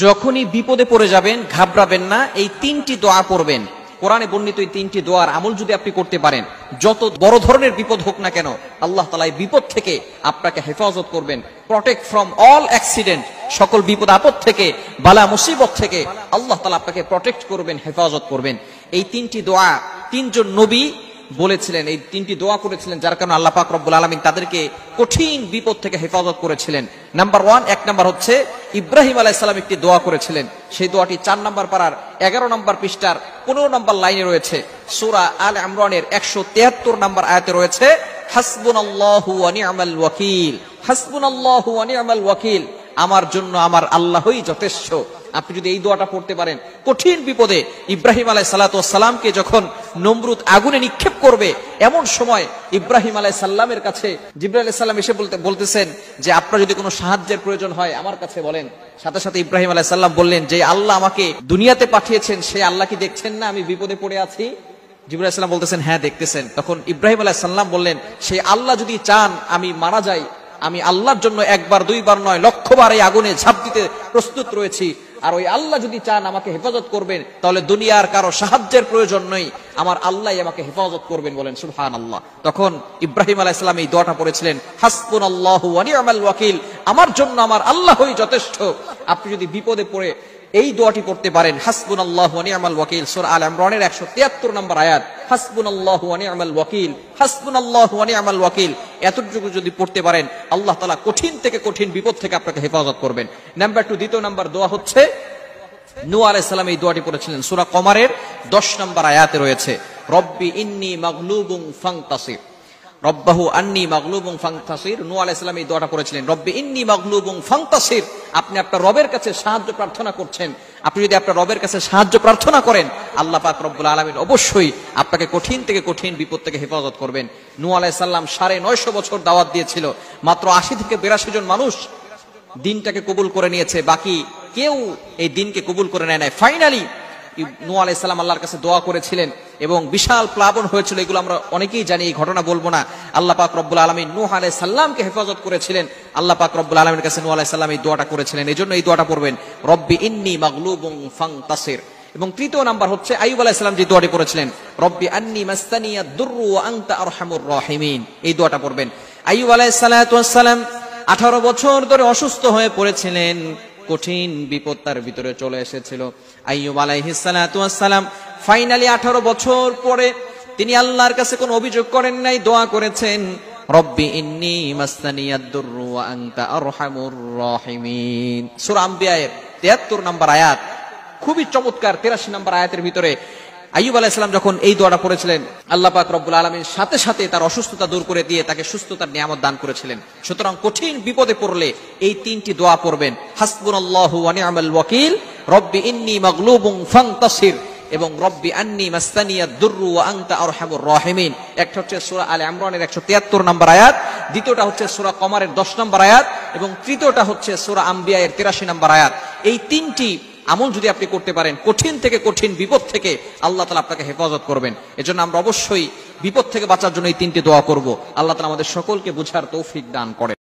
যখনই বিপদে পড়ে যাবেন ঘাবড়াবেন না, এই তিনটি দোয়া পড়বেন। কোরআনে বর্ণিত এই তিনটি দোয়ার আমল যদি আপনি করতে পারেন, যত বড় ধরনের বিপদ হোক না কেন আল্লাহ তাআলা এই বিপদ থেকে আপনাকে হেফাজত করবেন। প্রটেক্ট ফ্রম অল অ্যাক্সিডেন্ট, সকল বিপদ আপদ থেকে, বালা মুসিবত থেকে আল্লাহ তাআলা আপনাকে প্রটেক্ট করবেন, হেফাজত করবেন। এই তিনটি দোয়া তিনজন নবী বলেছিলেন, এই তিনটি দোয়া করেছিলেন, যার কারণে আল্লাহ পাক রব্বুল আলামিন তাদেরকে কঠিন বিপদ থেকে হেফাজত করেছিলেন। নাম্বার 1, 1 নাম্বার হচ্ছে ইব্রাহিম আলাইহিস সালাম একটি দোয়া করেছিলেন। সেই দোয়াটি 4 নাম্বার পারার 11 নাম্বার পৃষ্ঠার 15 নাম্বার লাইনে রয়েছে। সূরা আল ইমরানের 173 নাম্বার আয়াতে রয়েছে, হাসবুনাল্লাহু ওয়া নি'মাল ওয়াকিল, হাসবুনাল্লাহু ওয়া নি'মাল ওয়াকিল, আমার জন্য আমার আল্লাহই যথেষ্ট। আপনি যদি এই দোয়াটা পড়তে পারেন, কঠিন বিপদে ইব্রাহিম আলাইহিস সালাতু ওয়াস সালামকে যখন নমরুদ আগুনে নিক্ষেপ করবে, এমন সময় ইব্রাহিম আলাইহিস সালামের কাছে জিবরাইল আলাইহিস সালাম এসে বলতেছেন যে আপনার যদি কোনো সাহায্যের প্রয়োজন হয় আমার কাছে বলেন। সাথে সাথে ইব্রাহিম আলাইহিস সালাম বললেন যে আল্লাহ আমাকে দুনিয়াতে পাঠিয়েছেন, সেই আল্লাহ কি দেখছেন না আমি বিপদে পড়ে আছি? জিবরাইল আলাইহিস সালাম বলতেছেন হ্যাঁ দেখতেছেন। তখন ইব্রাহিম আলাইহিস সালাম বললেন, সেই আল্লাহ যদি চান আমি মারা যাই, আমি আল্লাহর জন্য একবার দুইবার নয় লক্ষবার এই আগুনে ঝাঁপ দিতে প্রস্তুত রয়েছি। আর ওই আল্লাহ যদি চান আমাকে হেফাজত করবেন, তাহলে দুনিয়ার কারো সাহায্যের প্রয়োজন নেই, আমার আল্লাহ আমাকে হেফাজত করবেন। বলেন সুবহানাল্লাহ। তখন ইব্রাহিম আলাইহিস সালাম এই দোয়াটা পড়েছিলেন, হাসবুনাল্লাহু ওয়া নি'মাল ওয়াকিল, আমার জন্য আমার আল্লাহই যথেষ্ট। আপনি যদি বিপদে পড়ে এই দোয়াটি পড়তে পারেন, হাসবুনাল্লাহু ওয়া নি'মাল ওয়াকিল, সূরা আল ইমরানের 173 নম্বর আয়াত, হাসবুনাল্লাহু ওয়া নি'মাল ওয়াকিল, হাসবুনাল্লাহু ওয়া নি'মাল ওয়াকিল, এতটুকু যদি পড়তে পারেন আল্লাহ তাআলা কঠিন থেকে কঠিন বিপদ থেকে আপনাকে হেফাজত করবেন। নাম্বার 2, দ্বিতীয় নাম্বার দোয়া হচ্ছে নূহ আলাইহিস সালাম এই দোয়াটি পড়েছিলেন, সূরা কমারের 10 নম্বর আয়াতে রয়েছে, রব্বি ইন্নী মাগলুবুন ফান্তাসির, রব্বাহু আন্নী মাগলুবুন ফান্তাসির। নূহ আলাইহিস সালাম এই দোয়াটা করেছিলেন, রব্বি ইন্নী মাগলুবুন ফান্তাসির। আপনি আপনার রবের কাছে সাহায্য প্রার্থনা করছেন। আপনি যদি আপনার রবের কাছে সাহায্য প্রার্থনা করেন, আল্লাহ পাক রব্বুল আলামিন অবশ্যই আপনাকে কঠিন থেকে কঠিন বিপদ থেকে হেফাজত করবেন। নূহ আলাইহিস সালাম 950 বছর দাওয়াত দিয়েছিল, মাত্র 80 থেকে 82 জন মানুষ দিনটাকে কবুল করে নিয়েছে, বাকি কেউ এই দিনকে কবুল করে নেয় নাই। ফাইনালি নূহ আলাইহিস সালাম আল্লাহর কাছে দোয়া করেছিলেন এবং বিশাল প্লাবন হয়েছিল, এগুলো আমরা অনেকেই জানি, এই ঘটনা বলবো না। আল্লাহ পাক রব্বুল আলামিন নূহ আলাইহিস সালামকে হেফাজত করেছিলেন। আল্লাহ পাক রব্বুল আলামিনের কাছে নূহ আলাইহিস সালাম এই দোয়াটা করেছিলেন, এজন্য এই দোয়াটা পড়বেন, রব্বি ইন্নী মাগলুবুন ফান্তাসির। এবং তৃতীয় নাম্বার হচ্ছে আইয়ুব আলাইহিস সালাম যে দোয়াটি করেছিলেন, রব্বি আন্নী মাসসানিয়াদ দুররু ওয়া আনতা আরহামুর রাহিমিন, এই দোয়াটা পড়বেন। আইয়ুব আলাইহিস সালাতু ওয়াস সালাম 18 বছর ধরে অসুস্থ হয়ে পড়েছিলেন, কঠিন বিপদ তার ভিতরে চলে এসেছিল। আইয়ুব আলাইহিস সালাতু ওয়াস সালাম ফাইনালি 18 বছর পরে তিনি আল্লাহর কাছে কোনো অভিযোগ করেন নাই, দোয়া করেছেন, রব্বি ইন্নী মাসসানিয়াদ দুররু ওয়া আনতা আরহামুর রাহিমিন। সূরা আম্বিয়ার 73 নম্বর আয়াত, খুবই চমৎকার 83 নম্বর আয়াতের ভিতরে আইয়ুব আলাইহিস সালাম যখন এই দোয়াটা পড়েছিলেন, আল্লাহ পাক রব্বুল আলামিন সাথে সাথে তার অসুস্থতা দূর করে দিয়ে তাকে সুস্থতার নিয়ামত দান করেছিলেন। সুতরাং কঠিন বিপদে পড়লে এই তিনটি দোয়া পড়বেন, হাসবুনাল্লাহু ওয়া নি'মাল ওয়াকিল, রব্বি ইন্নী মাগলুবুন ফান্তাসির এবং রব্বি আন্নী মাসসানিয়াদ দুররু ওয়া আনতা আরহামুর রাহিমিন। একটা হচ্ছে সূরা আলে ইমরানের 173 নম্বর আয়াত, দ্বিতীয়টা হচ্ছে সূরা কমারের 10 নম্বর আয়াত এবং তৃতীয়টা হচ্ছে সূরা আম্বিয়ার 83 নম্বর আয়াত। এই তিনটি আমল যদি আপনি করতে পারেন, কঠিন থেকে কঠিন বিপদ থেকে আল্লাহ তাআলা আপনাকে হেফাজত করবেন। এজন্য আমরা অবশ্যই বিপদ থেকে বাঁচার জন্য এই তিনটি দোয়া করব। আল্লাহ তাআলা আমাদের সকলকে বুঝার তৌফিক দান করেন।